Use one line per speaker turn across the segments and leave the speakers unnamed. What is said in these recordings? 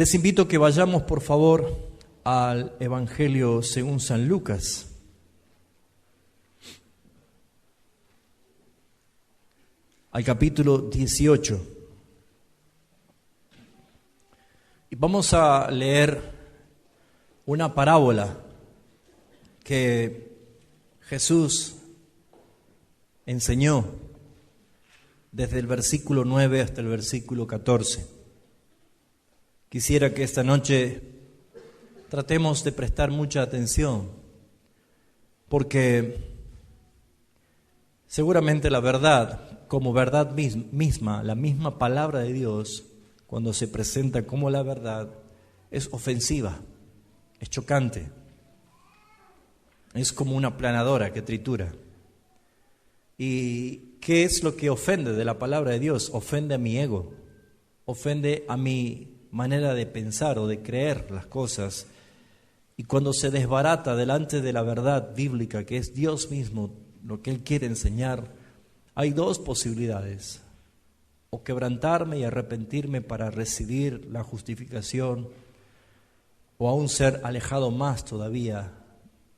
Les invito a que vayamos, por favor, al Evangelio según San Lucas. Al capítulo 18. Y vamos a leer una parábola que Jesús enseñó desde el versículo 9 hasta el versículo 14. Quisiera que esta noche tratemos de prestar mucha atención, porque seguramente la verdad, como verdad misma, la misma palabra de Dios, cuando se presenta como la verdad, es ofensiva, es chocante, es como una aplanadora que tritura. ¿Y qué es lo que ofende de la palabra de Dios? Ofende a mi ego, ofende a mi manera de pensar o de creer las cosas. Y cuando se desbarata delante de la verdad bíblica, que es Dios mismo, lo que Él quiere enseñar, hay dos posibilidades: o quebrantarme y arrepentirme para recibir la justificación, o aún ser alejado más todavía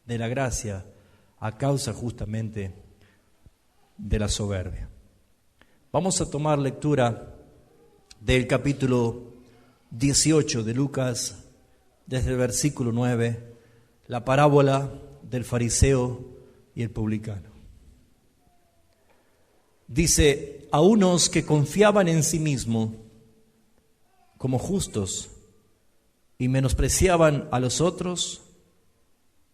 de la gracia a causa justamente de la soberbia. Vamos a tomar lectura del capítulo 18 de Lucas, desde el versículo 9, la parábola del fariseo y el publicano. Dice: a unos que confiaban en sí mismos como justos y menospreciaban a los otros,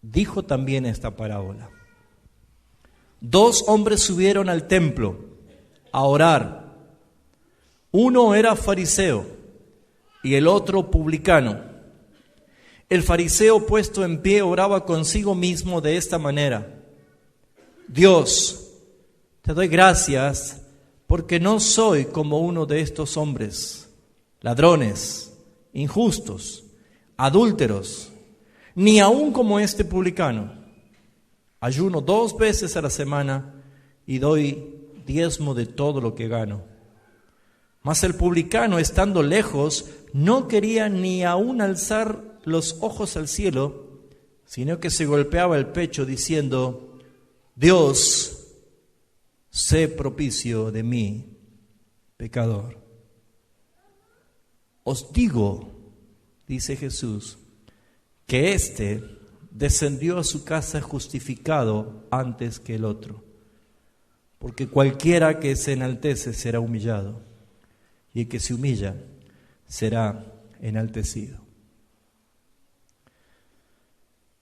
dijo también esta parábola. Dos hombres subieron al templo a orar. Uno era fariseo y el otro publicano. El fariseo, puesto en pie, oraba consigo mismo de esta manera: Dios, te doy gracias porque no soy como uno de estos hombres, ladrones, injustos, adúlteros, ni aun como este publicano. Ayuno 2 veces a la semana y doy diezmo de todo lo que gano. Mas el publicano, estando lejos, no quería ni aun alzar los ojos al cielo, sino que se golpeaba el pecho diciendo: Dios, sé propicio de mí, pecador. Os digo, dice Jesús, que éste descendió a su casa justificado antes que el otro, porque cualquiera que se enaltece será humillado, y el que se humilla será enaltecido.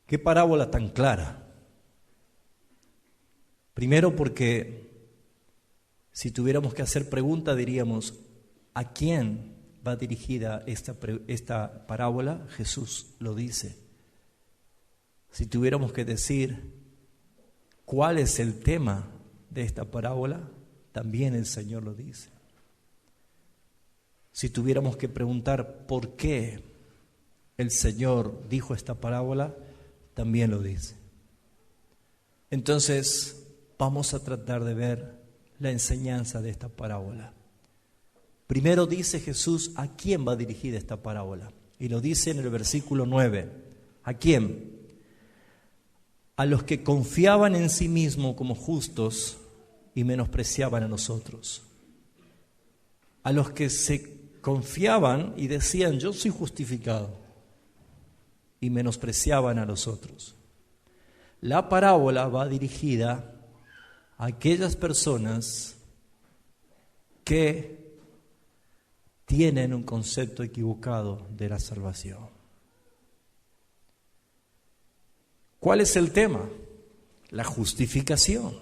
Qué parábola tan clara. Primero porque si tuviéramos que hacer pregunta diríamos: ¿a quién va dirigida esta parábola? Jesús lo dice. Si tuviéramos que decir cuál es el tema de esta parábola, también el Señor lo dice. Si tuviéramos que preguntar por qué el Señor dijo esta parábola, también lo dice. Entonces, vamos a tratar de ver la enseñanza de esta parábola. Primero dice Jesús a quién va dirigida esta parábola. Y lo dice en el versículo 9. ¿A quién? A los que confiaban en sí mismos como justos y menospreciaban a nosotros. A los que se confiaban y decían: yo soy justificado, y menospreciaban a los otros. La parábola va dirigida a aquellas personas que tienen un concepto equivocado de la salvación. ¿Cuál es el tema? La justificación.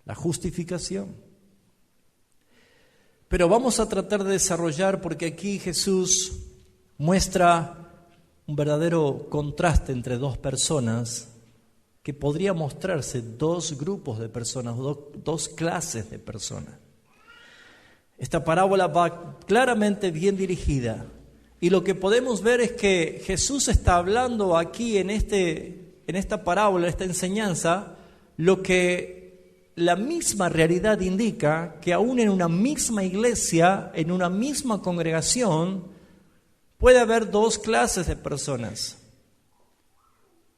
La justificación. Pero vamos a tratar de desarrollar, porque aquí Jesús muestra un verdadero contraste entre dos personas, que podría mostrarse dos grupos de personas, dos clases de personas. Esta parábola va claramente bien dirigida, y lo que podemos ver es que Jesús está hablando aquí en esta parábola, esta enseñanza, lo que la misma realidad indica, que aún en una misma iglesia, en una misma congregación, puede haber dos clases de personas.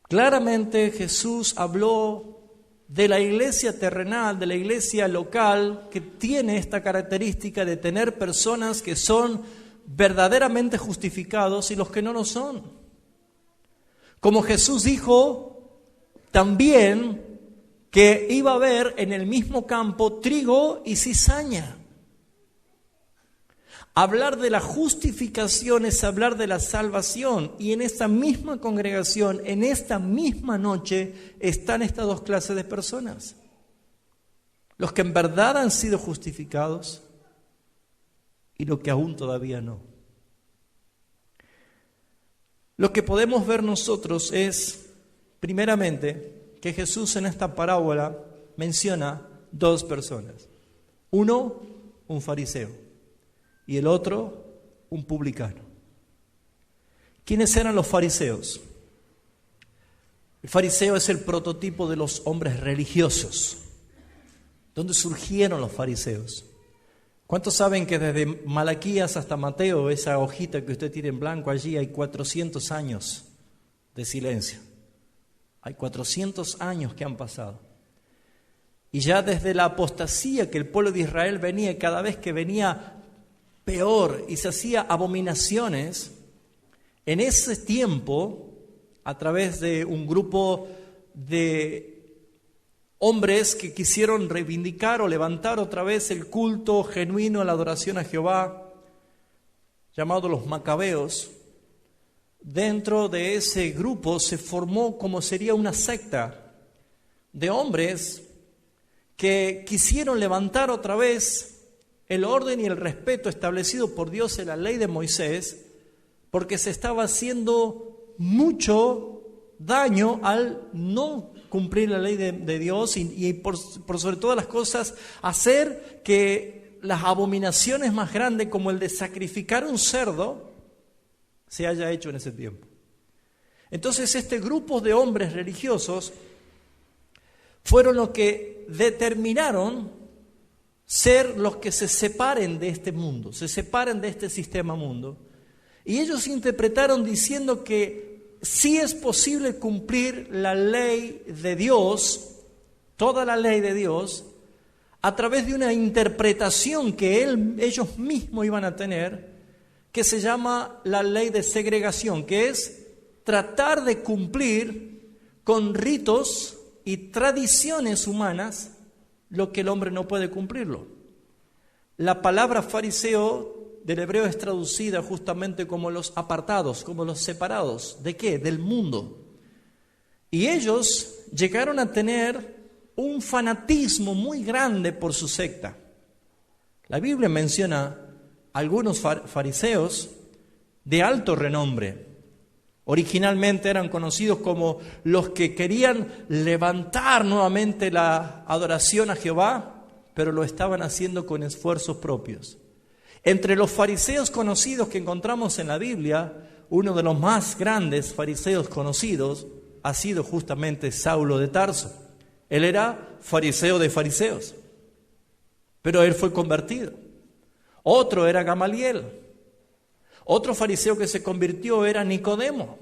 Claramente Jesús habló de la iglesia terrenal, de la iglesia local, que tiene esta característica de tener personas que son verdaderamente justificados y los que no lo son. Como Jesús dijo también que iba a haber en el mismo campo trigo y cizaña. Hablar de la justificación es hablar de la salvación, y en esta misma congregación, en esta misma noche, están estas dos clases de personas. Los que en verdad han sido justificados y los que aún todavía no. Lo que podemos ver nosotros es, primeramente, que Jesús en esta parábola menciona dos personas. Uno, un fariseo. Y el otro, un publicano. ¿Quiénes eran los fariseos? El fariseo es el prototipo de los hombres religiosos. ¿Dónde surgieron los fariseos? ¿Cuántos saben que desde Malaquías hasta Mateo, esa hojita que usted tiene en blanco allí, hay 400 años de silencio? Hay 400 años que han pasado. Y ya desde la apostasía que el pueblo de Israel venía, y cada vez que venía peor y se hacía abominaciones, en ese tiempo, a través de un grupo de hombres que quisieron reivindicar o levantar otra vez el culto genuino a la adoración a Jehová, llamados los macabeos, dentro de ese grupo se formó como sería una secta de hombres que quisieron levantar otra vez el orden y el respeto establecido por Dios en la ley de Moisés, porque se estaba haciendo mucho daño al no cumplir la ley de Dios y por sobre todas las cosas hacer que las abominaciones más grandes como el de sacrificar un cerdo se haya hecho en ese tiempo. Entonces este grupo de hombres religiosos fueron los que determinaron ser los que se separen de este mundo, se separen de este sistema mundo. Y ellos interpretaron diciendo que sí es posible cumplir la ley de Dios, toda la ley de Dios, a través de una interpretación que ellos mismos iban a tener, que se llama la ley de segregación, que es tratar de cumplir con ritos y tradiciones humanas lo que el hombre no puede cumplirlo. La palabra fariseo del hebreo es traducida justamente como los apartados, como los separados. ¿De qué? Del mundo. Y ellos llegaron a tener un fanatismo muy grande por su secta. La Biblia menciona algunos fariseos de alto renombre. Originalmente eran conocidos como los que querían levantar nuevamente la adoración a Jehová, pero lo estaban haciendo con esfuerzos propios. Entre los fariseos conocidos que encontramos en la Biblia, uno de los más grandes fariseos conocidos ha sido justamente Saulo de Tarso. Él era fariseo de fariseos, pero él fue convertido. Otro era Gamaliel. Otro fariseo que se convirtió era Nicodemo.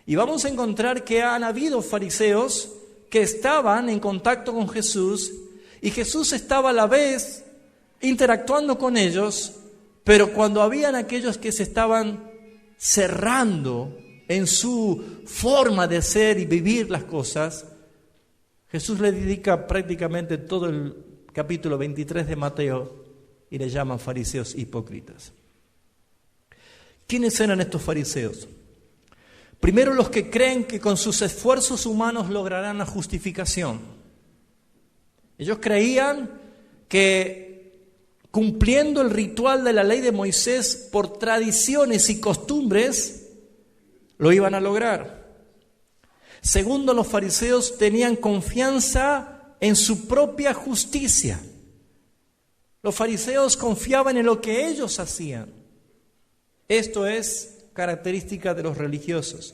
Y vamos a encontrar que han habido fariseos que estaban en contacto con Jesús y Jesús estaba a la vez interactuando con ellos, pero cuando habían aquellos que se estaban cerrando en su forma de ser y vivir las cosas, Jesús le dedica prácticamente todo el capítulo 23 de Mateo y le llama fariseos hipócritas. ¿Quiénes eran estos fariseos? Primero, los que creen que con sus esfuerzos humanos lograrán la justificación. Ellos creían que cumpliendo el ritual de la ley de Moisés por tradiciones y costumbres, lo iban a lograr. Segundo, los fariseos tenían confianza en su propia justicia. Los fariseos confiaban en lo que ellos hacían. Esto es característica de los religiosos.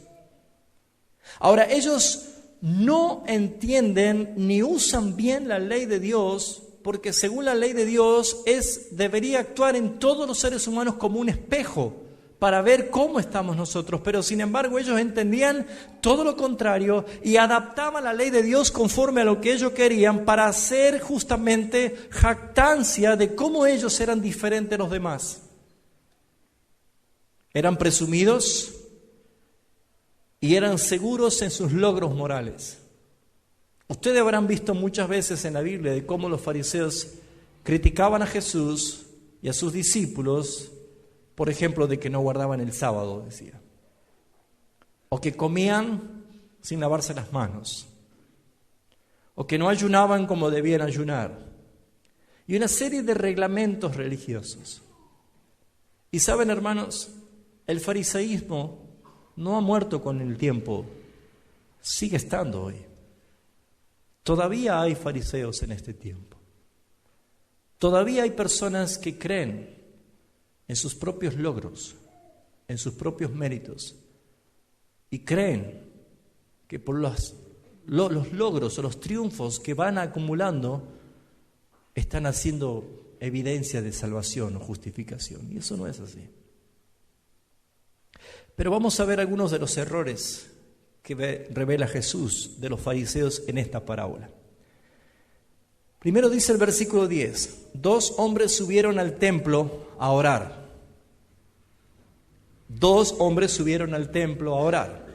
Ahora, ellos no entienden ni usan bien la ley de Dios, porque según la ley de Dios debería actuar en todos los seres humanos como un espejo para ver cómo estamos nosotros, pero sin embargo ellos entendían todo lo contrario y adaptaban la ley de Dios conforme a lo que ellos querían para hacer justamente jactancia de cómo ellos eran diferentes a los demás. Eran presumidos y eran seguros en sus logros morales. Ustedes habrán visto muchas veces en la Biblia de cómo los fariseos criticaban a Jesús y a sus discípulos, por ejemplo, de que no guardaban el sábado, decía, o que comían sin lavarse las manos, o que no ayunaban como debían ayunar, y una serie de reglamentos religiosos. Y saben, hermanos, el fariseísmo no ha muerto con el tiempo, sigue estando hoy. Todavía hay fariseos en este tiempo. Todavía hay personas que creen en sus propios logros, en sus propios méritos, y creen que por los logros o los triunfos que van acumulando están haciendo evidencia de salvación o justificación, y eso no es así. Pero vamos a ver algunos de los errores que revela Jesús de los fariseos en esta parábola. Primero dice el versículo 10, 2 hombres subieron al templo a orar. 2 hombres subieron al templo a orar.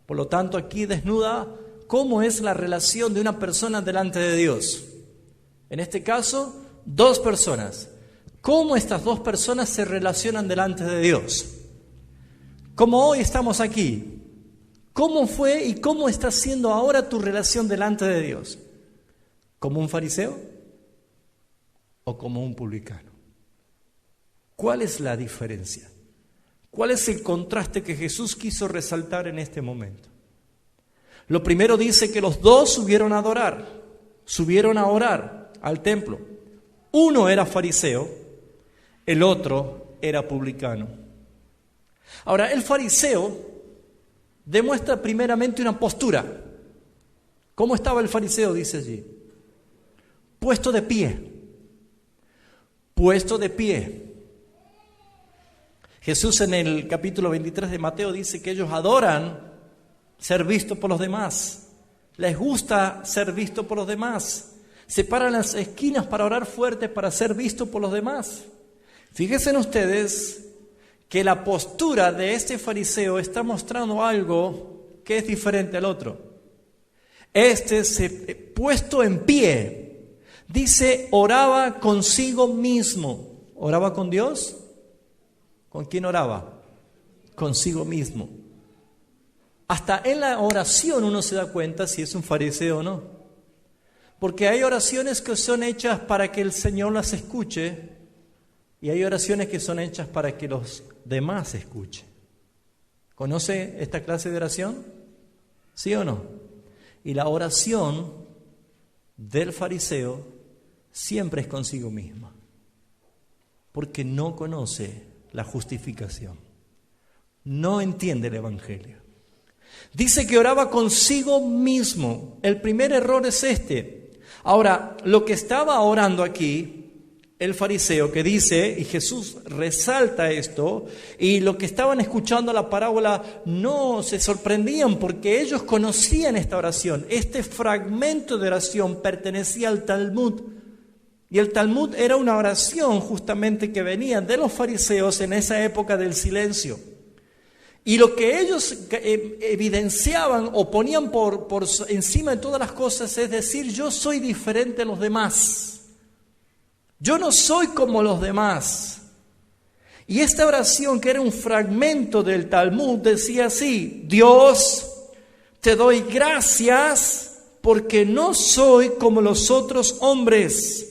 Por lo tanto, aquí desnuda cómo es la relación de una persona delante de Dios. En este caso, 2 personas. ¿Cómo estas 2 personas se relacionan delante de Dios? Como hoy estamos aquí. ¿Cómo fue y cómo está siendo ahora tu relación delante de Dios? ¿Como un fariseo o como un publicano? ¿Cuál es la diferencia? ¿Cuál es el contraste que Jesús quiso resaltar en este momento? Lo primero dice que los 2 subieron a adorar, subieron a orar al templo. Uno era fariseo, el otro era publicano. Ahora, el fariseo demuestra primeramente una postura. ¿Cómo estaba el fariseo? Dice allí. Puesto de pie. Puesto de pie. Jesús en el capítulo 23 de Mateo dice que ellos adoran ser vistos por los demás. Les gusta ser vistos por los demás. Se paran las esquinas para orar fuerte, para ser vistos por los demás. Fíjense ustedes que la postura de este fariseo está mostrando algo que es diferente al otro. Este se puesto en pie. Dice, oraba consigo mismo. ¿Oraba con Dios? ¿Con quién oraba? Consigo mismo. Hasta en la oración uno se da cuenta si es un fariseo o no. Porque hay oraciones que son hechas para que el Señor las escuche y hay oraciones que son hechas para que los demás escuchen. ¿Conoce esta clase de oración? ¿Sí o no? Y la oración del fariseo siempre es consigo misma, porque no conoce la justificación, no entiende el Evangelio. Dice que oraba consigo mismo. El primer error es este. Ahora, lo que estaba orando aquí el fariseo, que dice, y Jesús resalta esto, y lo que estaban escuchando la parábola no se sorprendían porque ellos conocían esta oración. Este fragmento de oración pertenecía al Talmud. Y el Talmud era una oración justamente que venía de los fariseos en esa época del silencio. Y lo que ellos evidenciaban o ponían por encima de todas las cosas es decir, yo soy diferente a los demás. Yo no soy como los demás. Y esta oración, que era un fragmento del Talmud, decía así: Dios, te doy gracias porque no soy como los otros hombres.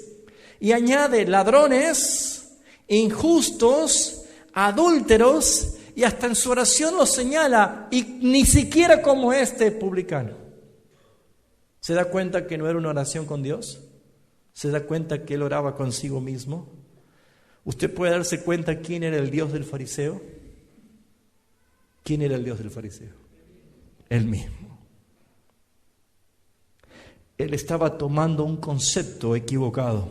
Y añade ladrones, injustos, adúlteros, y hasta en su oración lo señala, y ni siquiera como este publicano. ¿Se da cuenta que no era una oración con Dios? ¿Se da cuenta que él oraba consigo mismo? ¿Usted puede darse cuenta quién era el Dios del fariseo? ¿Quién era el Dios del fariseo? Él mismo. Él estaba tomando un concepto equivocado.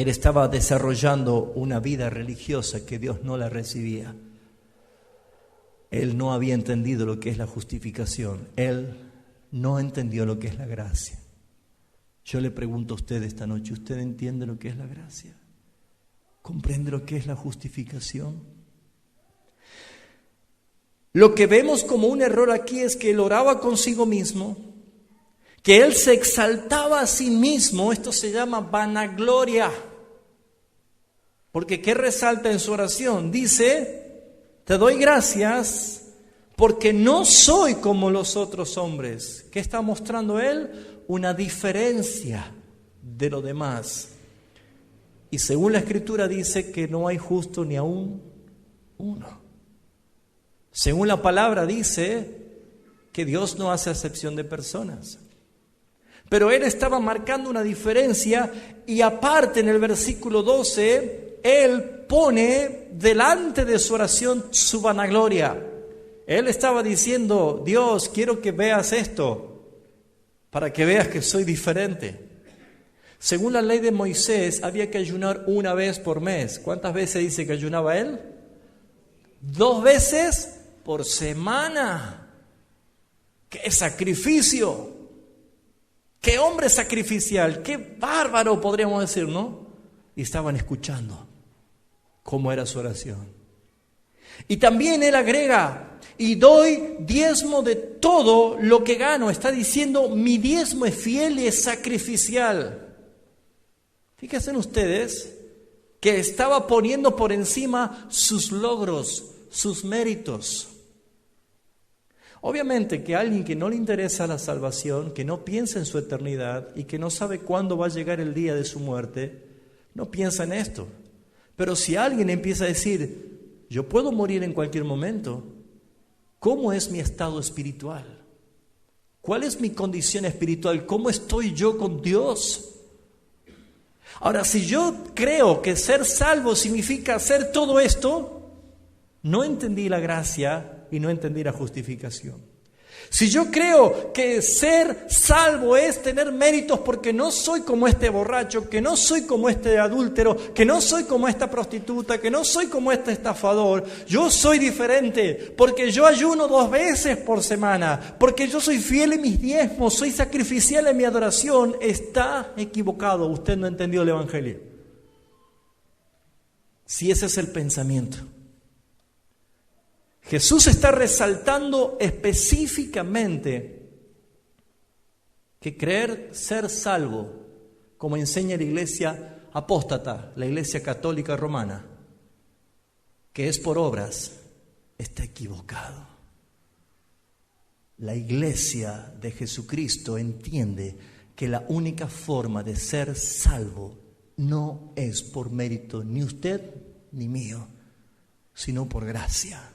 Él estaba desarrollando una vida religiosa que Dios no la recibía. Él no había entendido lo que es la justificación. Él no entendió lo que es la gracia. Yo le pregunto a usted esta noche, ¿usted entiende lo que es la gracia? ¿Comprende lo que es la justificación? Lo que vemos como un error aquí es que él oraba consigo mismo, que él se exaltaba a sí mismo. Esto se llama vanagloria. Porque ¿qué resalta en su oración? Dice, te doy gracias porque no soy como los otros hombres. ¿Qué está mostrando él? Una diferencia de lo demás. Y según la Escritura dice que no hay justo ni aún uno. Según la palabra dice que Dios no hace acepción de personas. Pero él estaba marcando una diferencia y aparte en el versículo 12, él pone delante de su oración su vanagloria. Él estaba diciendo, Dios, quiero que veas esto, para que veas que soy diferente. Según la ley de Moisés, había que ayunar una vez por mes. ¿Cuántas veces dice que ayunaba él? 2 veces por semana. ¡Qué sacrificio! ¡Qué hombre sacrificial! ¡Qué bárbaro, podríamos decir, ¿no? Y estaban escuchando cómo era su oración. Y también él agrega, y doy diezmo de todo lo que gano. Está diciendo, mi diezmo es fiel y es sacrificial. Fíjense ustedes que estaba poniendo por encima sus logros, sus méritos. Obviamente que alguien que no le interesa la salvación, que no piensa en su eternidad y que no sabe cuándo va a llegar el día de su muerte, no piensa en esto. Pero si alguien empieza a decir, yo puedo morir en cualquier momento, ¿cómo es mi estado espiritual? ¿Cuál es mi condición espiritual? ¿Cómo estoy yo con Dios? Ahora, si yo creo que ser salvo significa hacer todo esto, no entendí la gracia y no entendí la justificación. Si yo creo que ser salvo es tener méritos porque no soy como este borracho, que no soy como este adúltero, que no soy como esta prostituta, que no soy como este estafador, yo soy diferente porque yo ayuno 2 veces por semana, porque yo soy fiel en mis diezmos, soy sacrificial en mi adoración, está equivocado. Usted no entendió el Evangelio. Si ese es el pensamiento. Jesús está resaltando específicamente que creer ser salvo, como enseña la iglesia apóstata, la iglesia católica romana, que es por obras, está equivocado. La iglesia de Jesucristo entiende que la única forma de ser salvo no es por mérito ni usted ni mío, sino por gracia.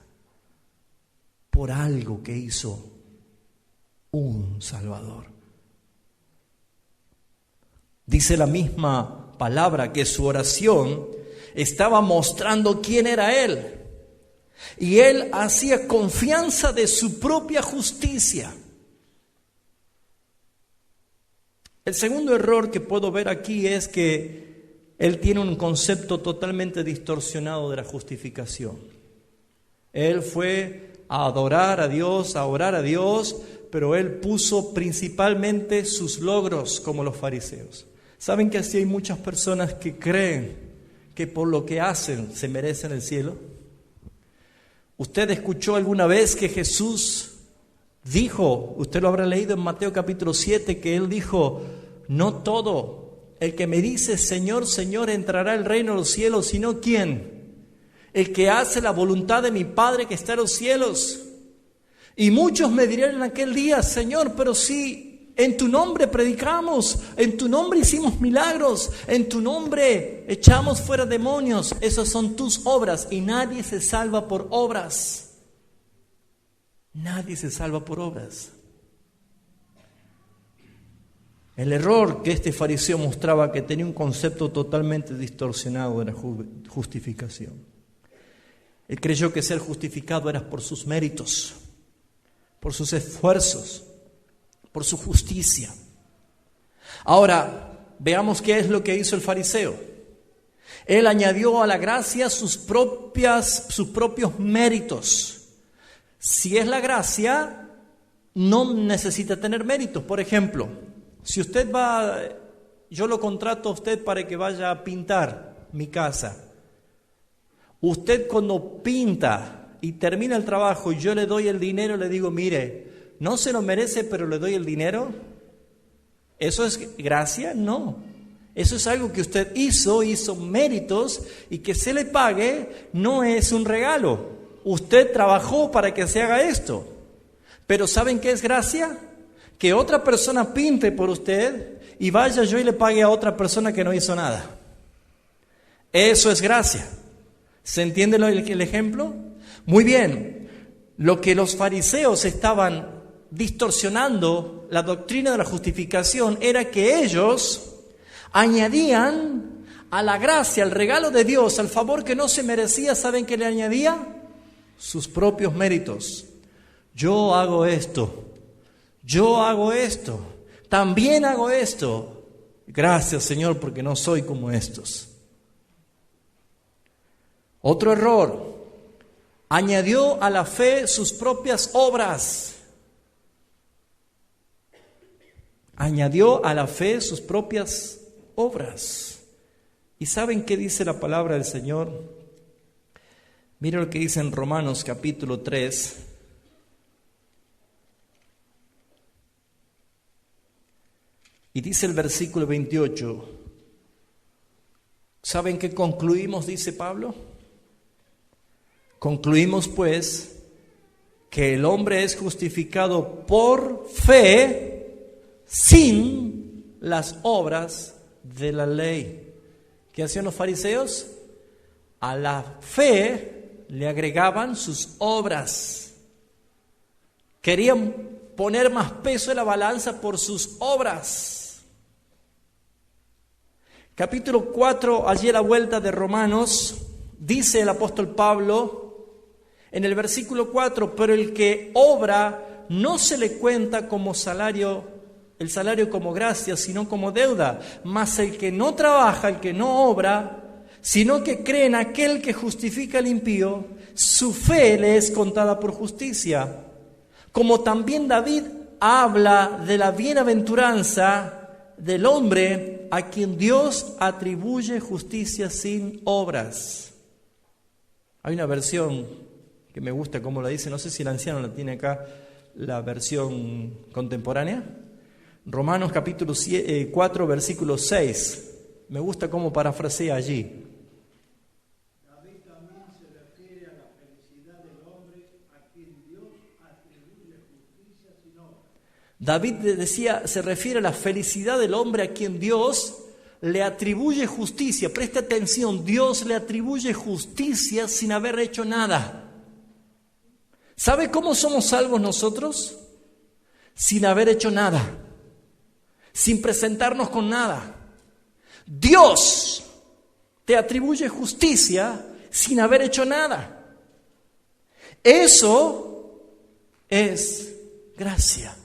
Por algo que hizo un Salvador. Dice la misma palabra que su oración estaba mostrando quién era Él. Y Él hacía confianza de su propia justicia. El segundo error que puedo ver aquí es que Él tiene un concepto totalmente distorsionado de la justificación. Él fue a adorar a Dios, a orar a Dios, pero él puso principalmente sus logros como los fariseos. ¿Saben que así hay muchas personas que creen que por lo que hacen se merecen el cielo? ¿Usted escuchó alguna vez que Jesús dijo, usted lo habrá leído en Mateo capítulo 7, que él dijo, no todo el que me dice Señor, Señor entrará al reino de los cielos, sino ¿quién? El que hace la voluntad de mi Padre que está en los cielos. Y muchos me dirán en aquel día, Señor, pero si en tu nombre predicamos, en tu nombre hicimos milagros, en tu nombre echamos fuera demonios, esas son tus obras y nadie se salva por obras. Nadie se salva por obras. El error que este fariseo mostraba que tenía un concepto totalmente distorsionado de la justificación. Él creyó que ser justificado era por sus méritos, por sus esfuerzos, por su justicia. Ahora, veamos qué es lo que hizo el fariseo. Él añadió a la gracia sus propios méritos. Si es la gracia, no necesita tener méritos. Por ejemplo, si usted va, yo lo contrato a usted para que vaya a pintar mi casa. Usted cuando pinta y termina el trabajo y yo le doy el dinero, le digo, mire, no se lo merece, pero le doy el dinero. ¿Eso es gracia? No. Eso es algo que usted hizo méritos, y que se le pague no es un regalo. Usted trabajó para que se haga esto. Pero ¿saben qué es gracia? Que otra persona pinte por usted y vaya yo y le pague a otra persona que no hizo nada. Eso es gracia. ¿Se entiende el ejemplo? Muy bien. Lo que los fariseos estaban distorsionando la doctrina de la justificación era que ellos añadían a la gracia, al regalo de Dios, al favor que no se merecía. ¿Saben qué le añadía? Sus propios méritos. Yo hago esto, también hago esto. Gracias, Señor, porque no soy como estos. Otro error. Añadió a la fe sus propias obras. Añadió a la fe sus propias obras. ¿Y saben qué dice la palabra del Señor? Miren lo que dice en Romanos capítulo 3. Y dice el versículo 28. ¿Saben qué concluimos? Dice Pablo. Concluimos pues que el hombre es justificado por fe sin las obras de la ley. ¿Qué hacían los fariseos? A la fe le agregaban sus obras. Querían poner más peso en la balanza por sus obras. Capítulo 4, allí a la vuelta de Romanos, dice el apóstol Pablo en el versículo 4, pero el que obra no se le cuenta como salario, el salario como gracia, sino como deuda. Mas el que no trabaja, el que no obra, sino que cree en aquel que justifica al impío, su fe le es contada por justicia. Como también David habla de la bienaventuranza del hombre a quien Dios atribuye justicia sin obras. Hay una versión que me gusta cómo la dice, no sé si el anciano la tiene acá, la versión contemporánea. Romanos capítulo 4, versículo 6. Me gusta cómo parafrasea allí.
David también se refiere a la felicidad del hombre a quien Dios atribuye justicia sin obra.
David decía, se refiere a la felicidad del hombre a quien Dios le atribuye justicia. Preste atención, Dios le atribuye justicia sin haber hecho nada. ¿Sabe cómo somos salvos nosotros? Sin haber hecho nada, sin presentarnos con nada. Dios te atribuye justicia sin haber hecho nada. Eso es gracia.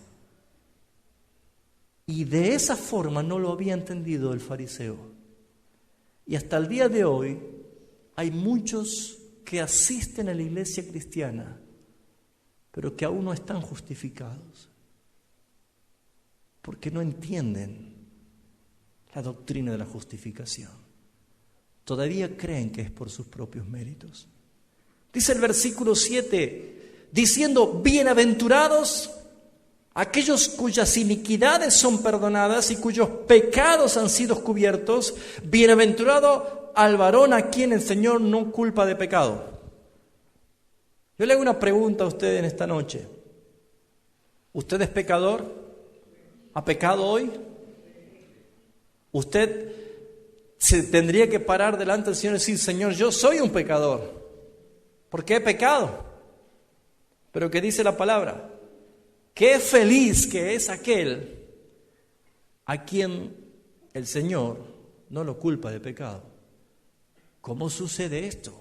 Y de esa forma no lo había entendido el fariseo. Y hasta el día de hoy hay muchos que asisten a la iglesia cristiana, pero que aún no están justificados, porque no entienden la doctrina de la justificación. Todavía creen que es por sus propios méritos. Dice el versículo 7, diciendo, bienaventurados aquellos cuyas iniquidades son perdonadas y cuyos pecados han sido cubiertos. Bienaventurado al varón a quien el Señor no culpa de pecado. Yo le hago una pregunta a usted en esta noche. ¿Usted es pecador? ¿Ha pecado hoy? Usted se tendría que parar delante del Señor y decir, Señor, yo soy un pecador, porque he pecado. Pero ¿qué dice la palabra? Qué feliz que es aquel a quien el Señor no lo culpa de pecado. ¿Cómo sucede esto?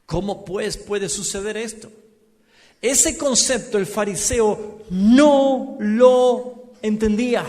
¿Cómo pues puede suceder esto? Ese concepto el fariseo no lo entendía.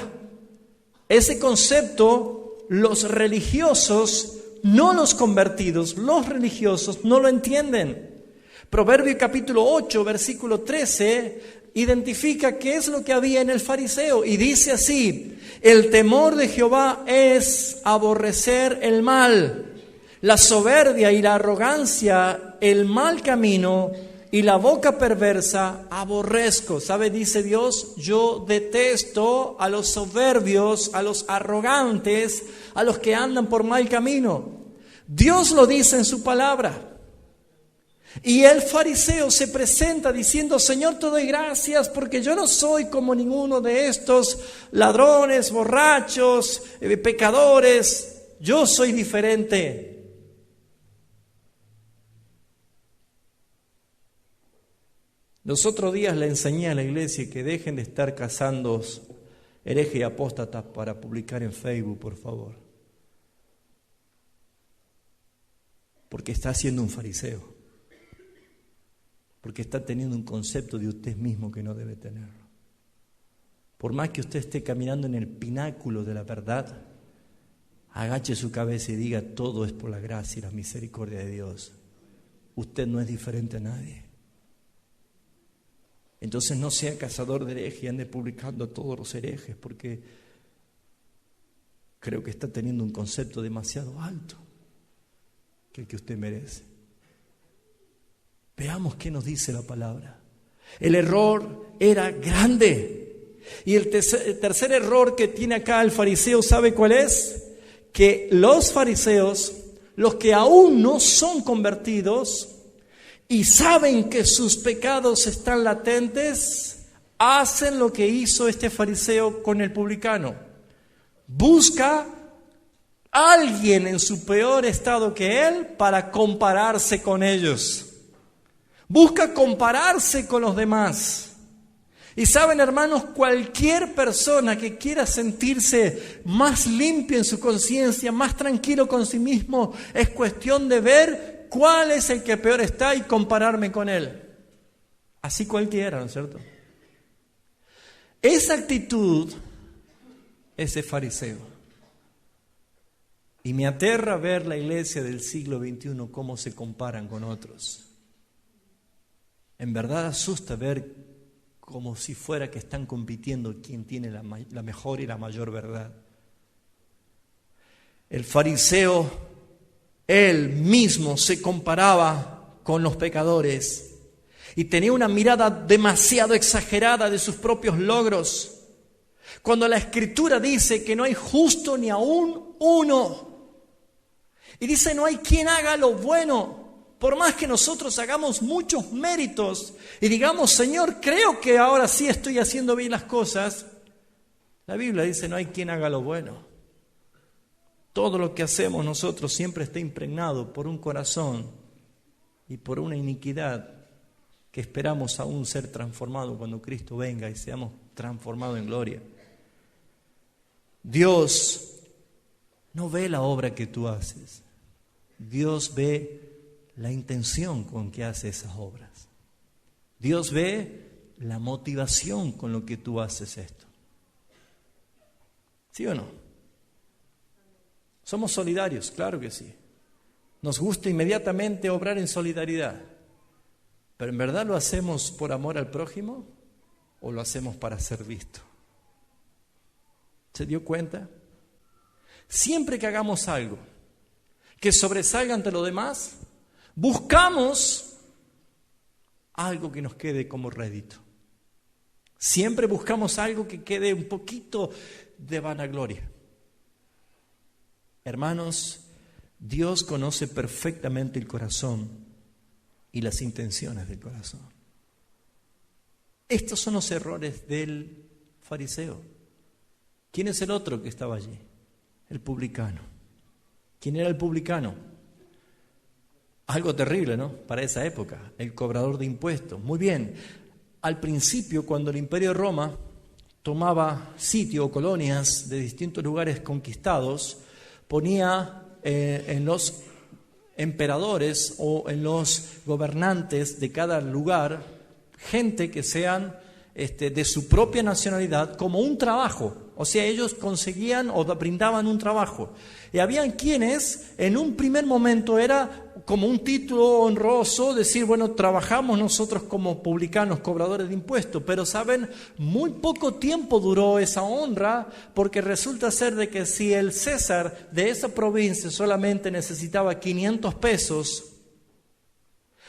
Ese concepto los religiosos no los convertidos, los religiosos, no lo entienden. Proverbio capítulo 8, versículo 13, identifica qué es lo que había en el fariseo y dice así: el temor de Jehová es aborrecer el mal, la soberbia y la arrogancia, el mal camino y la boca perversa aborrezco. ¿Sabe? Dice Dios, yo detesto a los soberbios, a los arrogantes, a los que andan por mal camino. Dios lo dice en su palabra. Y el fariseo se presenta diciendo: Señor, te doy gracias porque yo no soy como ninguno de estos ladrones, borrachos, pecadores. Yo soy diferente. Los otros días le enseñé a la iglesia que dejen de estar cazando herejes y apóstatas para publicar en Facebook, por favor. Porque está haciendo un fariseo. Porque está teniendo un concepto de usted mismo que no debe tenerlo. Por más que usted esté caminando en el pináculo de la verdad, agache su cabeza y diga: todo es por la gracia y la misericordia de Dios. Usted no es diferente a nadie. Entonces no sea cazador de herejes y ande publicando a todos los herejes, porque creo que está teniendo un concepto demasiado alto que el que usted merece. Veamos qué nos dice la palabra. El error era grande. Y el tercer error que tiene acá el fariseo, ¿sabe cuál es? Que los fariseos, los que aún no son convertidos y saben que sus pecados están latentes, hacen lo que hizo este fariseo con el publicano. Busca a alguien en su peor estado que él para compararse con ellos. Busca compararse con los demás. Y saben, hermanos, cualquier persona que quiera sentirse más limpio en su conciencia, más tranquilo con sí mismo, es cuestión de ver cuál es el que peor está y compararme con él. Así cualquiera, ¿no es cierto? Esa actitud es de fariseo. Y me aterra ver la iglesia del siglo XXI cómo se comparan con otros. En verdad asusta ver como si fuera que están compitiendo quién tiene la mejor y la mayor verdad. El fariseo, él mismo se comparaba con los pecadores y tenía una mirada demasiado exagerada de sus propios logros. Cuando la Escritura dice que no hay justo ni aún uno, y dice no hay quien haga lo bueno. Por más que nosotros hagamos muchos méritos y digamos: Señor, creo que ahora sí estoy haciendo bien las cosas, la Biblia dice no hay quien haga lo bueno. Todo lo que hacemos nosotros siempre está impregnado por un corazón y por una iniquidad que esperamos aún ser transformado cuando Cristo venga y seamos transformados en gloria. Dios no ve la obra que tú haces. Dios ve la intención con que haces esas obras. Dios ve la motivación con lo que tú haces esto. ¿Sí o no? Somos solidarios, claro que sí. Nos gusta inmediatamente obrar en solidaridad. Pero ¿en verdad lo hacemos por amor al prójimo o lo hacemos para ser visto? ¿Se dio cuenta? Siempre que hagamos algo que sobresalga ante los demás, buscamos algo que nos quede como rédito. Siempre buscamos algo que quede un poquito de vanagloria. Hermanos, Dios conoce perfectamente el corazón y las intenciones del corazón. Estos son los errores del fariseo. ¿Quién es el otro que estaba allí? El publicano. ¿Quién era el publicano? Algo terrible, ¿no? Para esa época, el cobrador de impuestos. Muy bien, al principio, cuando el Imperio de Roma tomaba sitio o colonias de distintos lugares conquistados, ponía en los emperadores o en los gobernantes de cada lugar gente que sean de su propia nacionalidad como un trabajo. O sea, ellos conseguían o brindaban un trabajo. Y habían quienes, en un primer momento, era como un título honroso decir, bueno, trabajamos nosotros como publicanos, cobradores de impuestos. Pero, ¿saben? Muy poco tiempo duró esa honra, porque resulta ser de que si el César de esa provincia solamente necesitaba 500 pesos,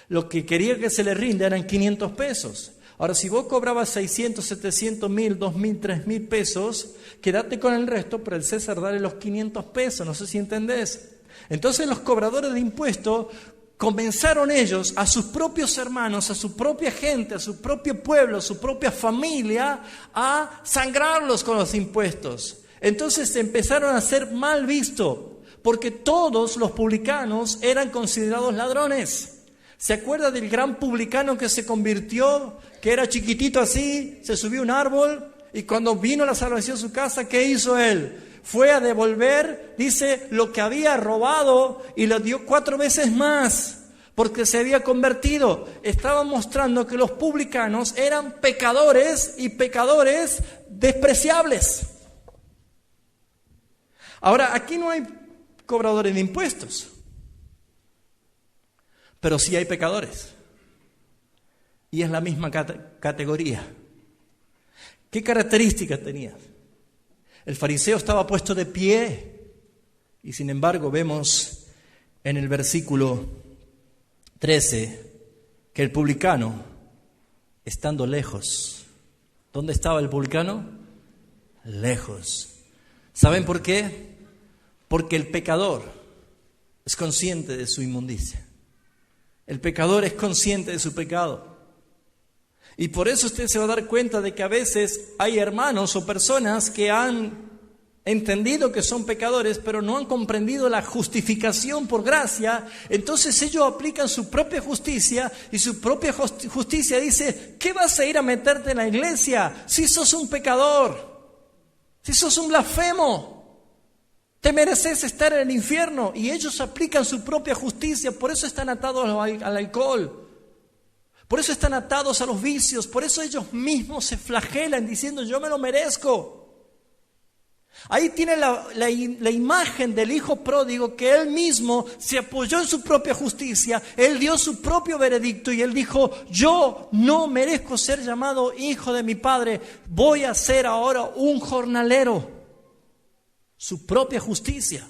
lo que quería que se le rinda eran 500 pesos. Ahora, si vos cobrabas 600, 700, 1000, 2000, 3000 pesos, quédate con el resto, pero el César dale los 500 pesos, no sé si entendés. Entonces los cobradores de impuestos comenzaron ellos, a sus propios hermanos, a su propia gente, a su propio pueblo, a su propia familia, a sangrarlos con los impuestos. Entonces empezaron a ser mal vistos, porque todos los publicanos eran considerados ladrones. ¿Se acuerda del gran publicano que se convirtió, que era chiquitito así, se subió a un árbol y cuando vino la salvación a su casa, ¿qué hizo él? Fue a devolver, dice, lo que había robado y lo dio 4 veces más, porque se había convertido. Estaba mostrando que los publicanos eran pecadores y pecadores despreciables. Ahora, aquí no hay cobradores de impuestos, pero sí hay pecadores. Y es la misma categoría. ¿Qué características tenía? El fariseo estaba puesto de pie y sin embargo vemos en el versículo 13 que el publicano, estando lejos. ¿Dónde estaba el publicano? Lejos. ¿Saben por qué? Porque el pecador es consciente de su inmundicia. El pecador es consciente de su pecado. Y por eso usted se va a dar cuenta de que a veces hay hermanos o personas que han entendido que son pecadores, pero no han comprendido la justificación por gracia. Entonces ellos aplican su propia justicia y su propia justicia dice, ¿qué vas a ir a meterte en la iglesia si sos un pecador? Si sos un blasfemo. Te mereces estar en el infierno. Y ellos aplican su propia justicia, por eso están atados al alcohol. Por eso están atados a los vicios, por eso ellos mismos se flagelan diciendo yo me lo merezco. Ahí tiene la imagen del hijo pródigo que él mismo se apoyó en su propia justicia, él dio su propio veredicto y él dijo yo no merezco ser llamado hijo de mi padre, voy a ser ahora un jornalero. Su propia justicia.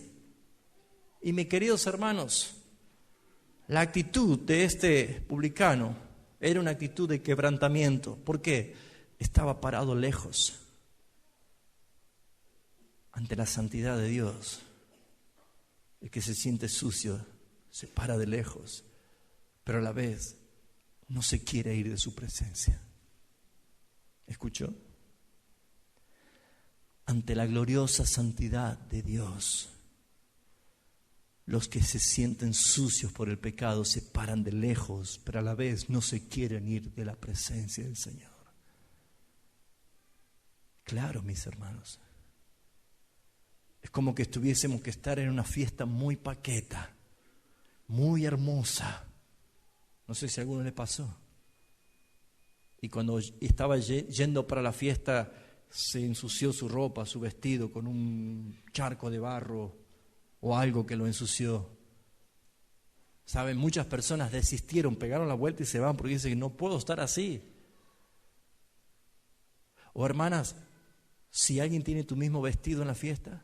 Y mis queridos hermanos, la actitud de este publicano era una actitud de quebrantamiento. ¿Por qué? Estaba parado lejos ante la santidad de Dios. El que se siente sucio se para de lejos, pero a la vez no se quiere ir de su presencia. ¿Escuchó? Ante la gloriosa santidad de Dios, los que se sienten sucios por el pecado se paran de lejos, pero a la vez no se quieren ir de la presencia del Señor. Claro, mis hermanos, es como que estuviésemos que estar en una fiesta muy paqueta, muy hermosa. No sé si a alguno le pasó. Y cuando estaba yendo para la fiesta, se ensució su ropa, su vestido con un charco de barro o algo que lo ensució. Saben, muchas personas desistieron, pegaron la vuelta y se van porque dicen que no puedo estar así. O hermanas, si alguien tiene tu mismo vestido en la fiesta,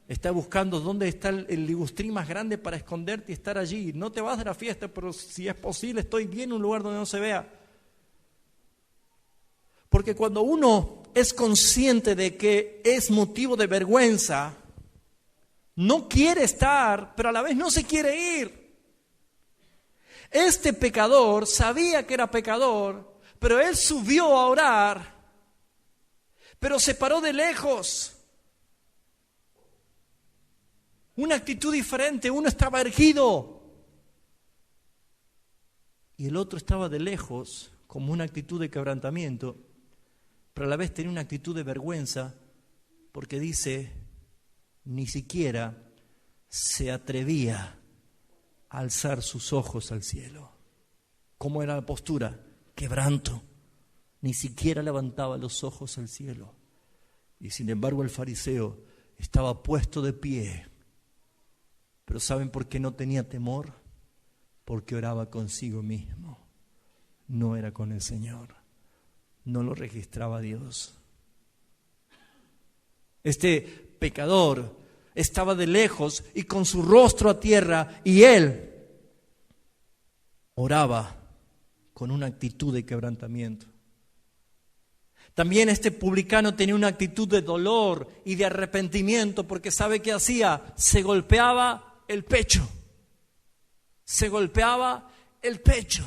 está buscando dónde está el ligustrín más grande para esconderte y estar allí. No te vas de la fiesta, pero si es posible estoy bien en un lugar donde no se vea. Porque cuando uno es consciente de que es motivo de vergüenza, no quiere estar, pero a la vez no se quiere ir. Este pecador sabía que era pecador, pero él subió a orar, pero se paró de lejos. Una actitud diferente, uno estaba erguido y el otro estaba de lejos, como una actitud de quebrantamiento, pero a la vez tenía una actitud de vergüenza, porque dice, ni siquiera se atrevía a alzar sus ojos al cielo. ¿Cómo era la postura? Quebranto, ni siquiera levantaba los ojos al cielo. Y sin embargo el fariseo estaba puesto de pie. Pero ¿saben por qué no tenía temor? Porque oraba consigo mismo. No era con el Señor. No lo registraba Dios. Este pecador estaba de lejos y con su rostro a tierra, y él oraba con una actitud de quebrantamiento. También este publicano tenía una actitud de dolor y de arrepentimiento, porque ¿sabe qué hacía? Se golpeaba el pecho. Se golpeaba el pecho.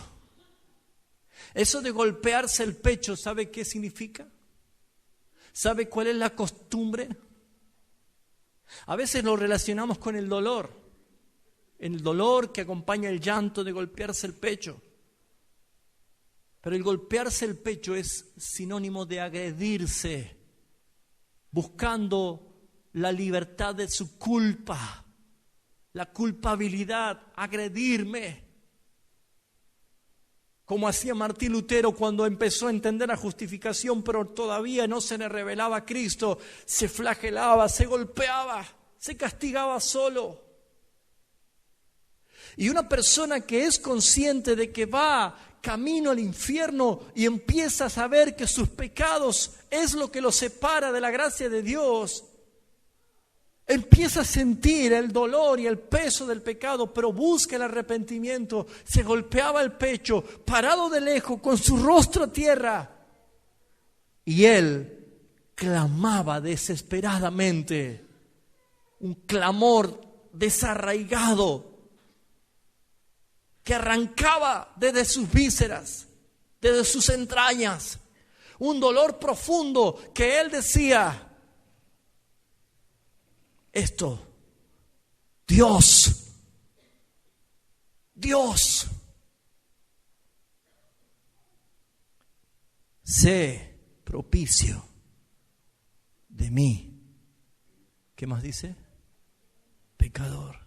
Eso de golpearse el pecho, ¿sabe qué significa? ¿Sabe cuál es la costumbre? A veces lo relacionamos con el dolor que acompaña el llanto de golpearse el pecho. Pero el golpearse el pecho es sinónimo de agredirse, buscando la libertad de su culpa, la culpabilidad, agredirme. Como hacía Martín Lutero cuando empezó a entender la justificación, pero todavía no se le revelaba a Cristo, se flagelaba, se golpeaba, se castigaba solo. Y una persona que es consciente de que va camino al infierno y empieza a saber que sus pecados es lo que lo separa de la gracia de Dios, empieza a sentir el dolor y el peso del pecado, pero busca el arrepentimiento. Se golpeaba el pecho, parado de lejos, con su rostro a tierra. Y él clamaba desesperadamente, un clamor desarraigado, que arrancaba desde sus vísceras, desde sus entrañas. Un dolor profundo que él decía: esto, Dios, sé propicio de mí. ¿Qué más dice? Pecador.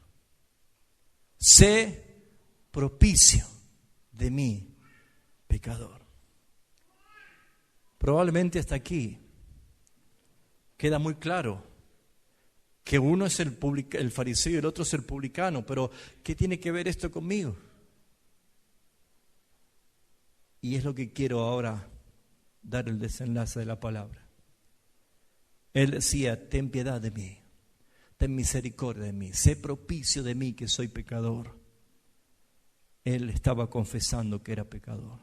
Sé propicio de mí, pecador. Probablemente hasta aquí queda muy claro que uno es el fariseo y el otro es el publicano, pero ¿qué tiene que ver esto conmigo? Y es lo que quiero ahora dar el desenlace de la palabra. Él decía: ten piedad de mí, ten misericordia de mí, sé propicio de mí que soy pecador. Él estaba confesando que era pecador.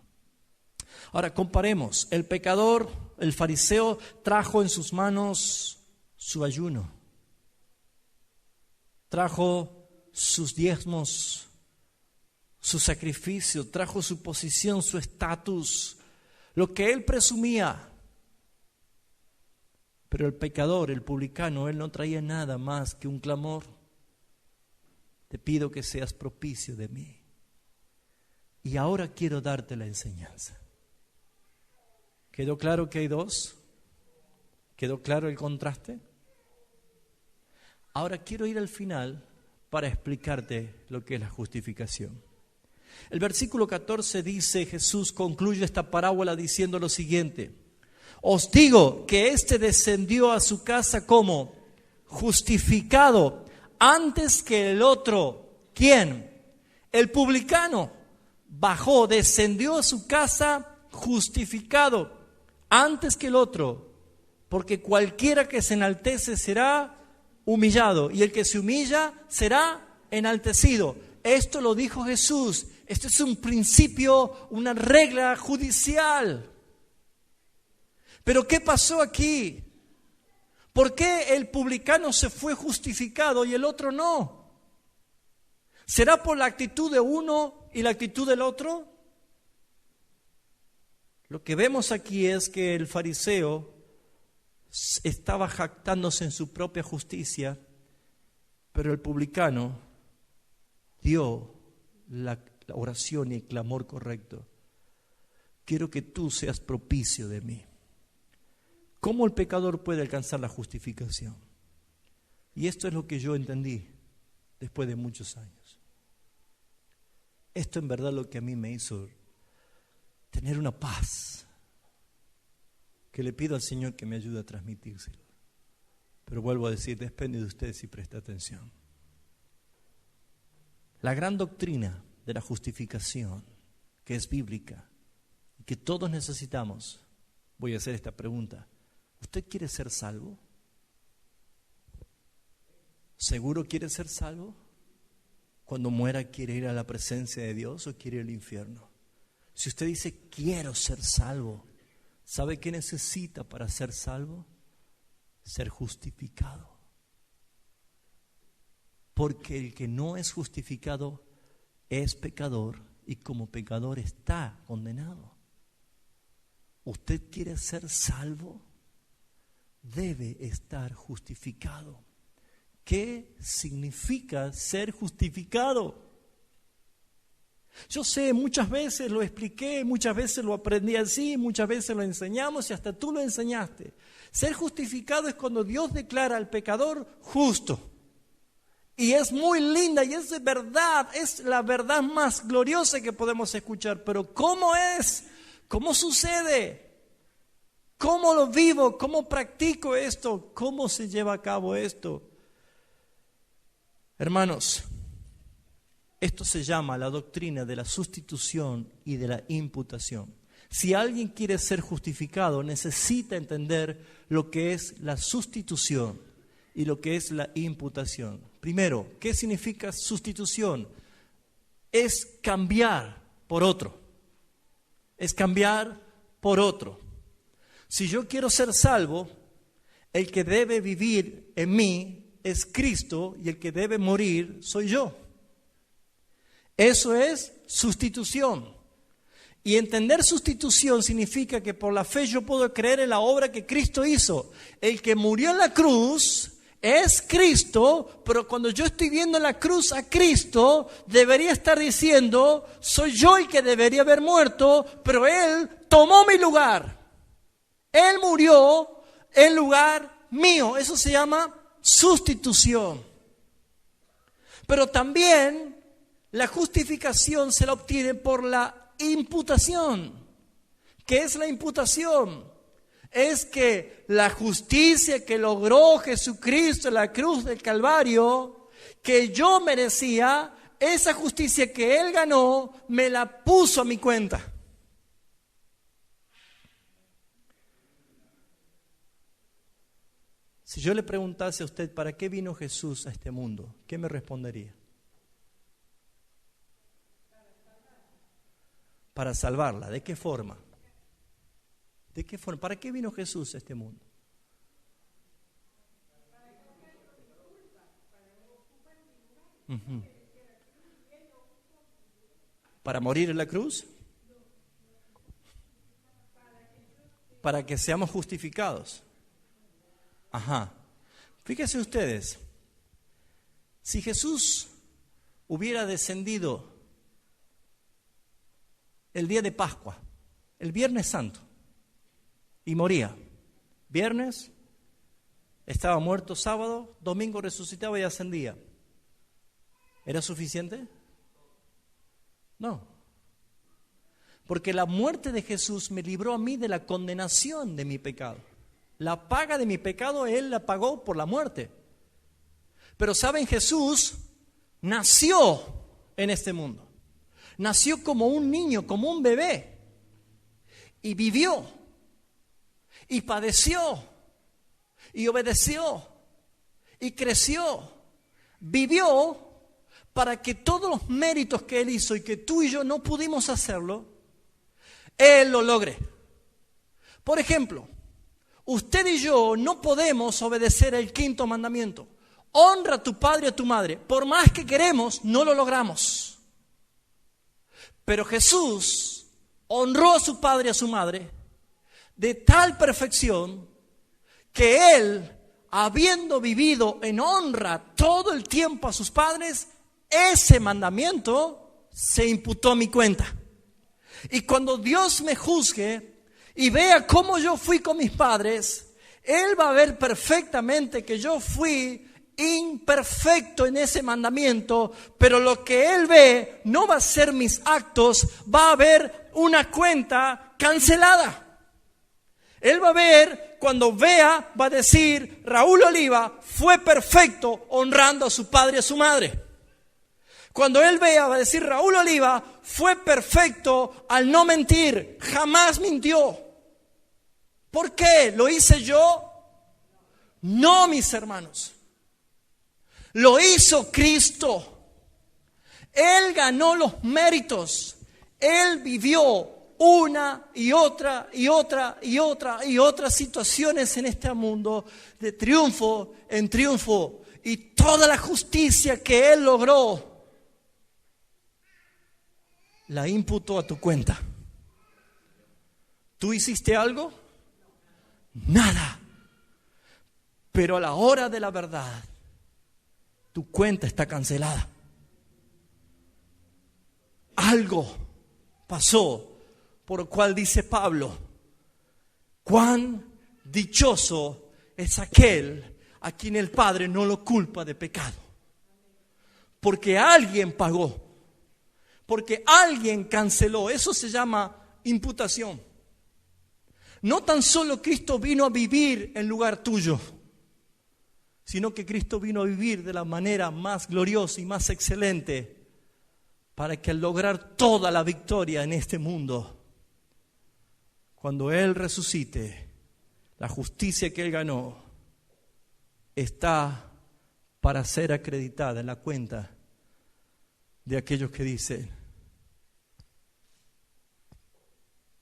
Ahora comparemos. El pecador, el fariseo, trajo en sus manos su ayuno. Trajo sus diezmos, su sacrificio, trajo su posición, su estatus, lo que él presumía. Pero el pecador, el publicano, él no traía nada más que un clamor: te pido que seas propicio de mí. Y ahora quiero darte la enseñanza. ¿Quedó claro que hay dos? ¿Quedó claro el contraste? Ahora quiero ir al final para explicarte lo que es la justificación. El versículo 14 dice, Jesús concluye esta parábola diciendo lo siguiente: os digo que éste descendió a su casa como justificado antes que el otro. ¿Quién? El publicano. Bajó, descendió a su casa justificado antes que el otro, porque cualquiera que se enaltece será humillado, y el que se humilla será enaltecido. Esto lo dijo Jesús. Esto es un principio, una regla judicial. Pero ¿qué pasó aquí? ¿Por qué el publicano se fue justificado y el otro no? ¿Será por la actitud de uno y la actitud del otro? Lo que vemos aquí es que el fariseo estaba jactándose en su propia justicia, pero el publicano dio la oración y el clamor correcto: quiero que tú seas propicio de mí. ¿Cómo el pecador puede alcanzar la justificación? Y esto es lo que yo entendí después de muchos años. Esto en verdad lo que a mí me hizo tener una paz que le pido al Señor que me ayude a transmitírselo. Pero vuelvo a decir, depende de usted si presta atención. La gran doctrina de la justificación, que es bíblica y que todos necesitamos, voy a hacer esta pregunta: ¿usted quiere ser salvo? ¿Seguro quiere ser salvo? Cuando muera, ¿quiere ir a la presencia de Dios o quiere ir al infierno? Si usted dice, quiero ser salvo, ¿sabe qué necesita para ser salvo? Ser justificado. Porque el que no es justificado es pecador y como pecador está condenado. ¿Usted quiere ser salvo? Debe estar justificado. ¿Qué significa ser justificado? Yo sé, muchas veces lo expliqué, muchas veces lo aprendí así, muchas veces lo enseñamos y hasta tú lo enseñaste. Ser justificado es cuando Dios declara al pecador justo. Y es muy linda y es de verdad, es la verdad más gloriosa que podemos escuchar. Pero ¿cómo es? ¿Cómo sucede? ¿Cómo lo vivo? ¿Cómo practico esto? ¿Cómo se lleva a cabo esto? Hermanos, esto se llama la doctrina de la sustitución y de la imputación. Si alguien quiere ser justificado, necesita entender lo que es la sustitución y lo que es la imputación. Primero, ¿qué significa sustitución? Es cambiar por otro. Es cambiar por otro. Si yo quiero ser salvo, el que debe vivir en mí es Cristo y el que debe morir soy yo. Eso es sustitución. Y entender sustitución significa que por la fe yo puedo creer en la obra que Cristo hizo. El que murió en la cruz es Cristo, pero cuando yo estoy viendo en la cruz a Cristo, debería estar diciendo, soy yo el que debería haber muerto, pero Él tomó mi lugar. Él murió en lugar mío. Eso se llama sustitución. Pero también la justificación se la obtiene por la imputación. ¿Qué es la imputación? Es que la justicia que logró Jesucristo en la cruz del Calvario, que yo merecía, esa justicia que Él ganó, me la puso a mi cuenta. Si yo le preguntase a usted, ¿para qué vino Jesús a este mundo? ¿Qué me respondería? Para salvarla. ¿De qué forma? ¿De qué forma? ¿Para qué vino Jesús a este mundo? ¿Para morir en la cruz? Para que seamos justificados. Ajá. Fíjense ustedes, si Jesús hubiera descendido el día de Pascua, el Viernes Santo, y moría, viernes, estaba muerto sábado, domingo resucitaba y ascendía, ¿era suficiente? No. Porque la muerte de Jesús me libró a mí de la condenación de mi pecado. La paga de mi pecado Él la pagó por la muerte. Pero saben, Jesús nació en este mundo. Nació como un niño, como un bebé. Y vivió. Y padeció. Y obedeció. Y creció. Vivió para que todos los méritos que Él hizo y que tú y yo no pudimos hacerlo, Él lo logre. Por ejemplo, usted y yo no podemos obedecer el 5º mandamiento. Honra a tu padre y a tu madre. Por más que queremos, no lo logramos. Pero Jesús honró a su padre y a su madre de tal perfección que Él, habiendo vivido en honra todo el tiempo a sus padres, ese mandamiento se imputó a mi cuenta. Y cuando Dios me juzgue y vea cómo yo fui con mis padres, Él va a ver perfectamente que yo fui imperfecto en ese mandamiento, pero lo que Él ve no va a ser mis actos, va a haber una cuenta cancelada. Él va a ver, cuando vea, va a decir, Raúl Oliva fue perfecto honrando a su padre y a su madre. Cuando él vea, va a decir, Raúl Oliva fue perfecto al no mentir, jamás mintió. ¿Por qué? ¿Lo hice yo? No, mis hermanos. Lo hizo Cristo. Él ganó los méritos. Él vivió una y otra situaciones en este mundo de triunfo en triunfo. Y toda la justicia que Él logró la imputó a tu cuenta. ¿Tú hiciste algo? Nada. Pero a la hora de la verdad, tu cuenta está cancelada. Algo pasó, por lo cual dice Pablo, cuán dichoso es aquel a quien el Padre no lo culpa de pecado. Porque alguien pagó, porque alguien canceló. Eso se llama imputación. No tan solo Cristo vino a vivir en lugar tuyo, sino que Cristo vino a vivir de la manera más gloriosa y más excelente, para que al lograr toda la victoria en este mundo, cuando Él resucite, la justicia que Él ganó está para ser acreditada en la cuenta de aquellos que dicen,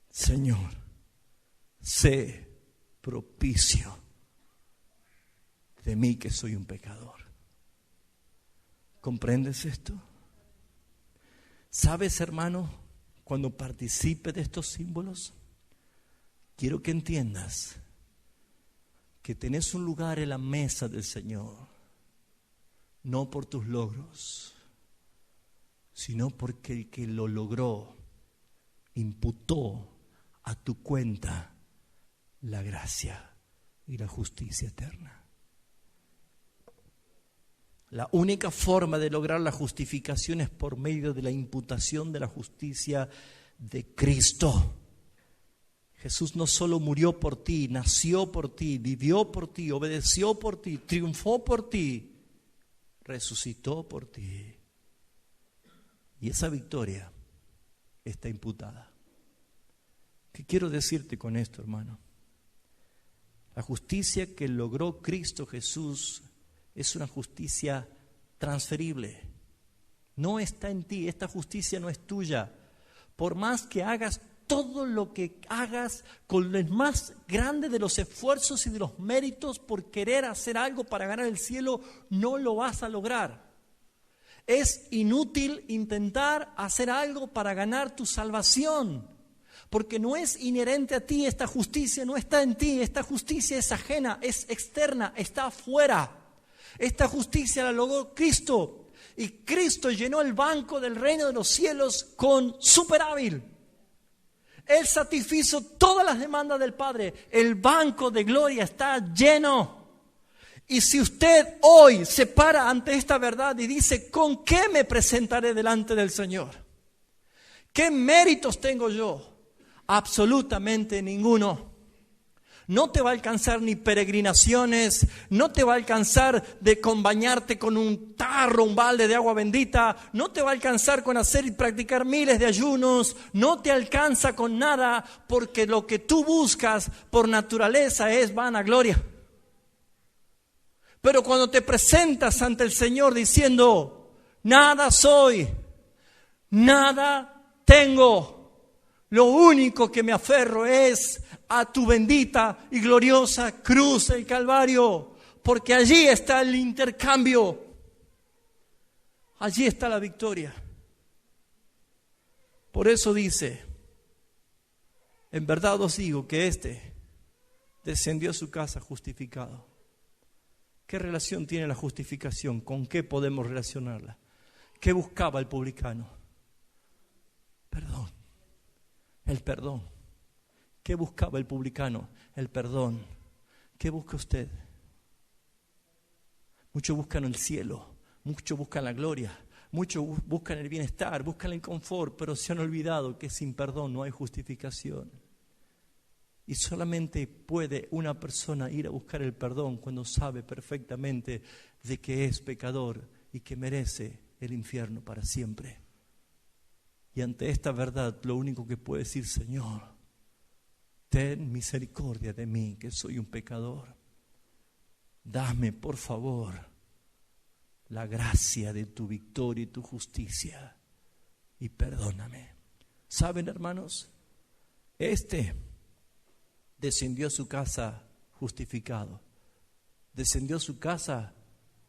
Señor, sé propicio de mí que soy un pecador. ¿Comprendes esto? ¿Sabes, hermano? Cuando participe de estos símbolos, quiero que entiendas que tenés un lugar en la mesa del Señor, no por tus logros, sino porque el que lo logró imputó a tu cuenta la gracia y la justicia eterna. La única forma de lograr la justificación es por medio de la imputación de la justicia de Cristo. Jesús no solo murió por ti, nació por ti, vivió por ti, obedeció por ti, triunfó por ti, resucitó por ti. Y esa victoria está imputada. ¿Qué quiero decirte con esto, hermano? La justicia que logró Cristo Jesús es una justicia transferible. No está en ti, esta justicia no es tuya. Por más que hagas todo lo que hagas con el más grande de los esfuerzos y de los méritos por querer hacer algo para ganar el cielo, no lo vas a lograr. Es inútil intentar hacer algo para ganar tu salvación, porque no es inherente a ti. Esta justicia no está en ti, esta justicia es ajena, es externa, está afuera. Esta justicia la logró Cristo, y Cristo llenó el banco del reino de los cielos con superávit. Él satisfizo todas las demandas del Padre. El banco de gloria está lleno. Y si usted hoy se para ante esta verdad y dice, ¿con qué me presentaré delante del Señor? ¿Qué méritos tengo yo? Absolutamente ninguno. No te va a alcanzar ni peregrinaciones, no te va a alcanzar con bañarte con un tarro, un balde de agua bendita, no te va a alcanzar con hacer y practicar miles de ayunos, no te alcanza con nada, porque lo que tú buscas por naturaleza es vanagloria. Pero cuando te presentas ante el Señor diciendo, nada soy, nada tengo, lo único que me aferro es a tu bendita y gloriosa cruz del Calvario, porque allí está el intercambio, allí está la victoria. Por eso dice, en verdad os digo que éste descendió a su casa justificado. ¿Qué relación tiene la justificación? ¿Con qué podemos relacionarla? ¿Qué buscaba el publicano? Perdón. El perdón. ¿Qué buscaba el publicano? El perdón. ¿Qué busca usted? Muchos buscan el cielo, muchos buscan la gloria, muchos buscan el bienestar, buscan el confort, pero se han olvidado que sin perdón no hay justificación. Y solamente puede una persona ir a buscar el perdón cuando sabe perfectamente de que es pecador y que merece el infierno para siempre. Y ante esta verdad, lo único que puede decir: Señor, ten misericordia de mí, que soy un pecador. Dame, por favor, la gracia de tu victoria y tu justicia, y perdóname. ¿Saben, hermanos? Descendió a su casa justificado. Descendió a su casa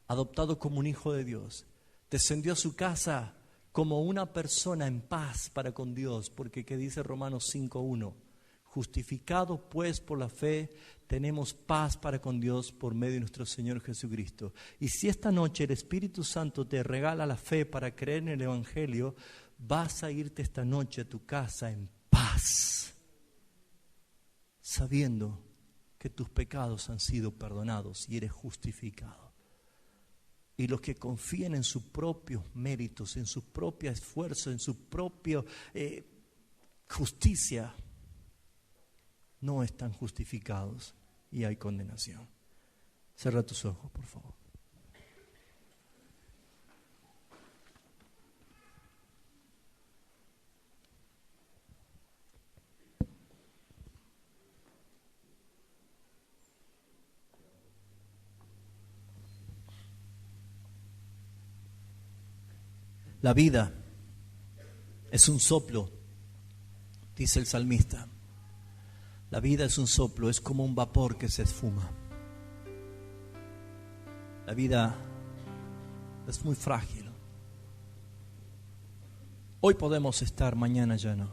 adoptado como un hijo de Dios. Descendió a su casa como una persona en paz para con Dios, porque ¿qué dice Romanos 5:1? Justificados pues por la fe, tenemos paz para con Dios por medio de nuestro Señor Jesucristo. Y si esta noche el Espíritu Santo te regala la fe para creer en el Evangelio, vas a irte esta noche a tu casa en paz, sabiendo que tus pecados han sido perdonados y eres justificado. Y los que confían en sus propios méritos, en su propio esfuerzo, en su propia justicia, no están justificados y hay condenación. Cierra tus ojos, por favor. La vida es un soplo, dice el salmista. La vida es un soplo, es como un vapor que se esfuma. La vida es muy frágil. Hoy podemos estar, mañana ya no.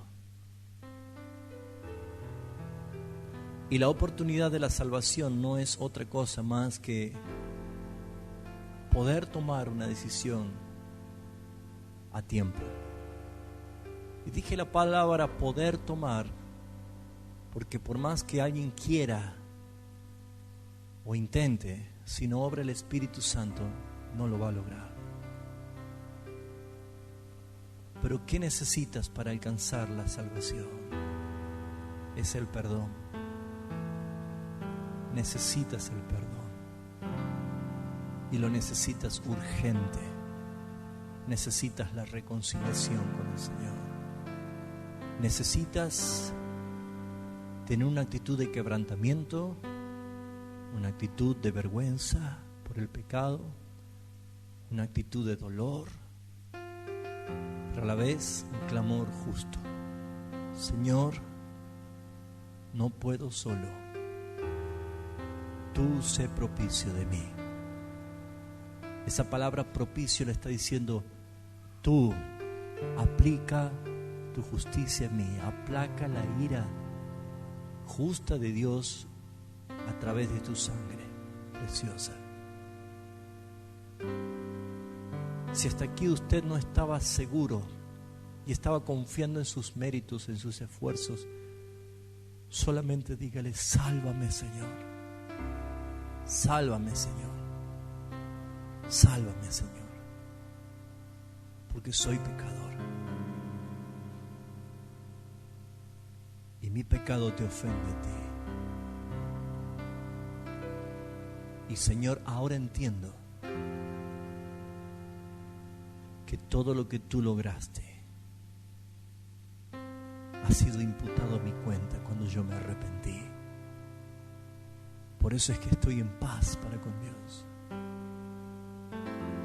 Y la oportunidad de la salvación no es otra cosa más que poder tomar una decisión a tiempo. Y dije la palabra poder tomar, porque por más que alguien quiera o intente, si no obra el Espíritu Santo, no lo va a lograr. Pero ¿qué necesitas para alcanzar la salvación? Es el perdón. Necesitas el perdón. Y lo necesitas urgente. Necesitas la reconciliación con el Señor. Necesitas tener una actitud de quebrantamiento, una actitud de vergüenza por el pecado, una actitud de dolor, pero a la vez un clamor justo. Señor, no puedo solo. Tú sé propicio de mí. Esa palabra propicio le está diciendo: tú aplica tu justicia en mí, aplaca la ira justa de Dios a través de tu sangre preciosa. Si hasta aquí usted no estaba seguro y estaba confiando en sus méritos, en sus esfuerzos, solamente dígale: sálvame, Señor. Sálvame, Señor. Sálvame, Señor, porque soy pecador y mi pecado te ofende a ti. Y Señor, ahora entiendo que todo lo que tú lograste ha sido imputado a mi cuenta cuando yo me arrepentí. Por eso es que estoy en paz para con Dios.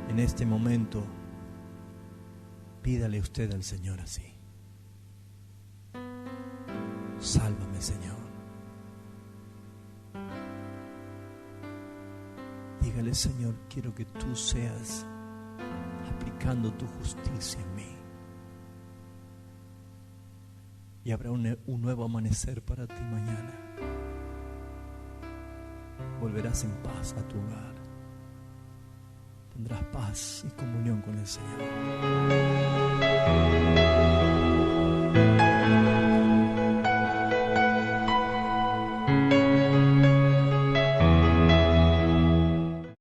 En este momento, pídale usted al Señor así: sálvame, Señor. Dígale: Señor, quiero que tú seas aplicando tu justicia en mí. Y habrá un nuevo amanecer para ti mañana. Volverás en paz a tu hogar. Tendrás paz y comunión con el Señor.